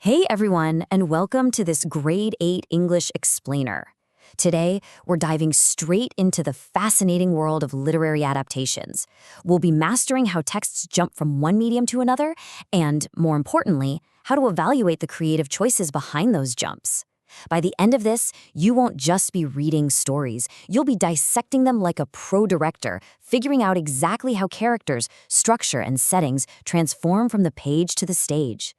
Hey everyone, and welcome to this Grade 8 English Explainer. Today, we're diving straight into the fascinating world of literary adaptations. We'll be mastering how texts jump from one medium to another, and, more importantly, how to evaluate the creative choices behind those jumps. By the end of this, you won't just be reading stories, you'll be dissecting them like a pro director, figuring out exactly how characters, structure, and settings transform from the page to the stage.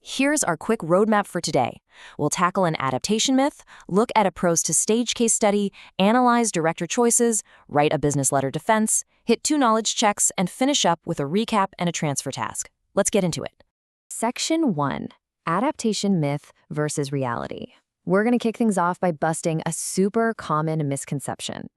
Here's our quick roadmap for today. We'll tackle an adaptation myth, look at a prose to stage case study, analyze director choices, write a business letter defense, hit 2 knowledge checks, and finish up with a recap and a transfer task. Let's get into it. Section 1. Adaptation myth versus reality. We're going to kick things off by busting a super common misconception.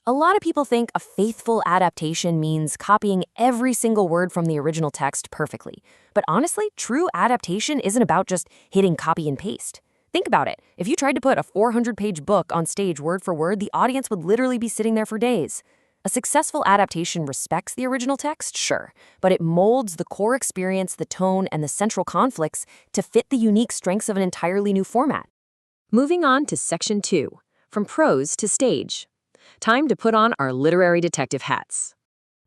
A lot of people think a faithful adaptation means copying every single word from the original text perfectly. But honestly, true adaptation isn't about just hitting copy and paste. Think about it. If you tried to put a 400-page book on stage word for word, the audience would literally be sitting there for days. A successful adaptation respects the original text, sure, but it molds the core experience, the tone, and the central conflicts to fit the unique strengths of an entirely new format. Moving on to Section 2, from prose to stage. Time to put on our literary detective hats.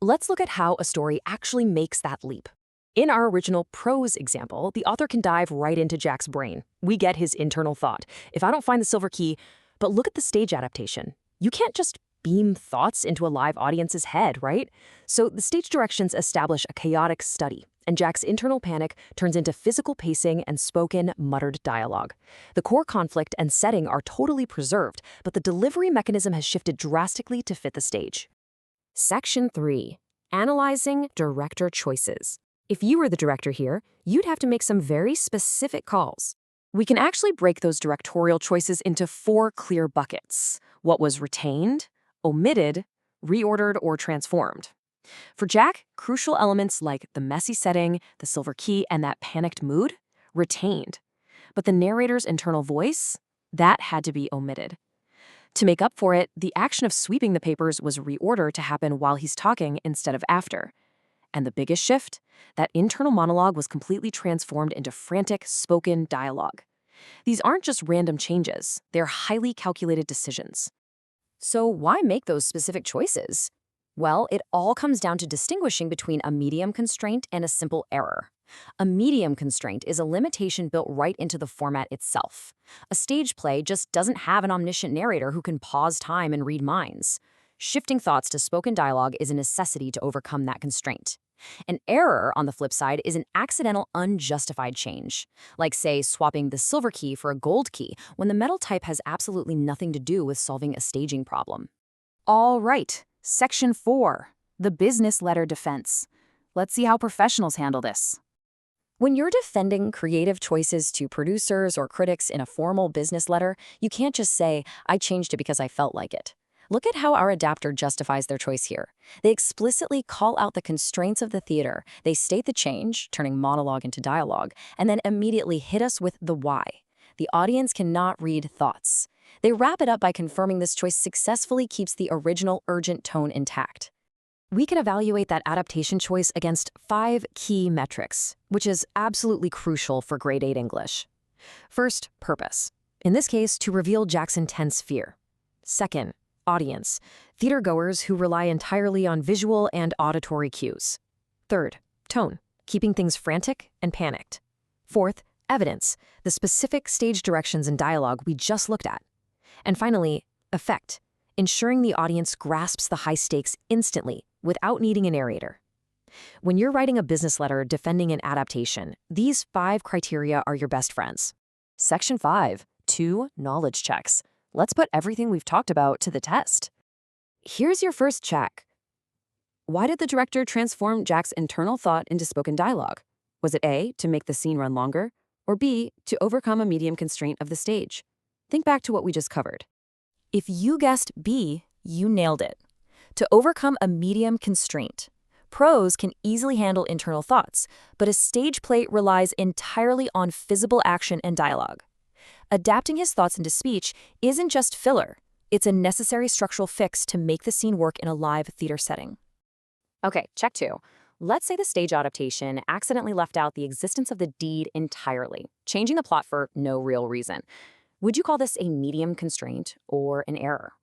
Let's look at how a story actually makes that leap. In our original prose example, the author can dive right into Jack's brain. We get his internal thought. If I don't find the silver key, but look at the stage adaptation. You can't just beam thoughts into a live audience's head, right? So the stage directions establish a chaotic study, and Jack's internal panic turns into physical pacing and spoken, muttered dialogue. The core conflict and setting are totally preserved, but the delivery mechanism has shifted drastically to fit the stage. Section 3. Analyzing director choices. If you were the director here, you'd have to make some very specific calls. We can actually break those directorial choices into 4 clear buckets: what was retained, omitted, reordered, or transformed. For Jack, crucial elements like the messy setting, the silver key, and that panicked mood, retained. But the narrator's internal voice, that had to be omitted. To make up for it, the action of sweeping the papers was reordered to happen while he's talking instead of after. And the biggest shift, that internal monologue was completely transformed into frantic, spoken dialogue. These aren't just random changes, they're highly calculated decisions. So why make those specific choices? Well, it all comes down to distinguishing between a medium constraint and a simple error. A medium constraint is a limitation built right into the format itself. A stage play just doesn't have an omniscient narrator who can pause time and read minds. Shifting thoughts to spoken dialogue is a necessity to overcome that constraint. An error, on the flip side, is an accidental, unjustified change, like, say, swapping the silver key for a gold key when the metal type has absolutely nothing to do with solving a staging problem. All right, Section 4, the business letter defense. Let's see how professionals handle this. When you're defending creative choices to producers or critics in a formal business letter, you can't just say, "I changed it because I felt like it." Look at how our adapter justifies their choice here. They explicitly call out the constraints of the theater, they state the change, turning monologue into dialogue, and then immediately hit us with the why. The audience cannot read thoughts. They wrap it up by confirming this choice successfully keeps the original urgent tone intact. We can evaluate that adaptation choice against 5 key metrics, which is absolutely crucial for Grade 8 English. First, purpose. In this case, to reveal Jack's intense fear. Second, audience, theatergoers who rely entirely on visual and auditory cues. Third, tone, keeping things frantic and panicked. Fourth, evidence, the specific stage directions and dialogue we just looked at. And finally, effect, ensuring the audience grasps the high stakes instantly without needing a narrator. When you're writing a business letter defending an adaptation, these 5 criteria are your best friends. Section 5, 2 knowledge checks. Let's put everything we've talked about to the test. Here's your first check. Why did the director transform Jack's internal thought into spoken dialogue? Was it A, to make the scene run longer, or B, to overcome a medium constraint of the stage? Think back to what we just covered. If you guessed B, you nailed it. To overcome a medium constraint. Prose can easily handle internal thoughts, but a stage play relies entirely on physical action and dialogue. Adapting his thoughts into speech isn't just filler. It's a necessary structural fix to make the scene work in a live theater setting. Okay, check 2. Let's say the stage adaptation accidentally left out the existence of the deed entirely, changing the plot for no real reason. Would you call this a medium constraint or an error?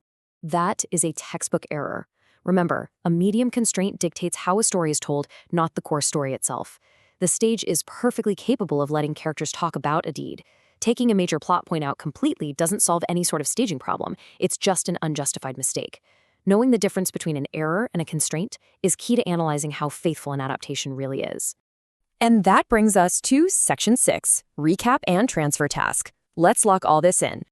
That is a textbook error. Remember, a medium constraint dictates how a story is told, not the core story itself. The stage is perfectly capable of letting characters talk about a deed. Taking a major plot point out completely doesn't solve any sort of staging problem. It's just an unjustified mistake. Knowing the difference between an error and a constraint is key to analyzing how faithful an adaptation really is. And that brings us to Section 6, Recap and Transfer Task. Let's lock all this in.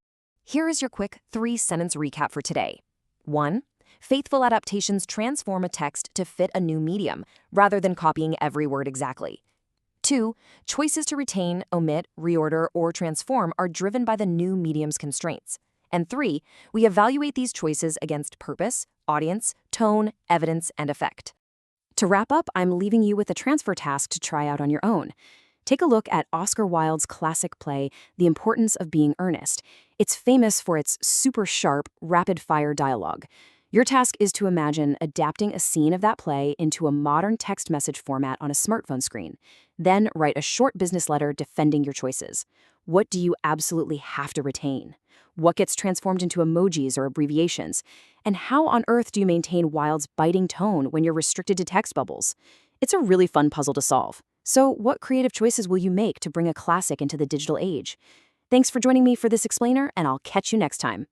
Here is your quick 3-sentence recap for today. 1. Faithful adaptations transform a text to fit a new medium, rather than copying every word exactly. 2. Choices to retain, omit, reorder, or transform are driven by the new medium's constraints. And 3. We evaluate these choices against purpose, audience, tone, evidence, and effect. To wrap up, I'm leaving you with a transfer task to try out on your own. Take a look at Oscar Wilde's classic play, The Importance of Being Earnest. It's famous for its super sharp, rapid-fire dialogue. Your task is to imagine adapting a scene of that play into a modern text message format on a smartphone screen. Then write a short business letter defending your choices. What do you absolutely have to retain? What gets transformed into emojis or abbreviations? And how on earth do you maintain Wilde's biting tone when you're restricted to text bubbles? It's a really fun puzzle to solve. So what creative choices will you make to bring a classic into the digital age? Thanks for joining me for this explainer, and I'll catch you next time.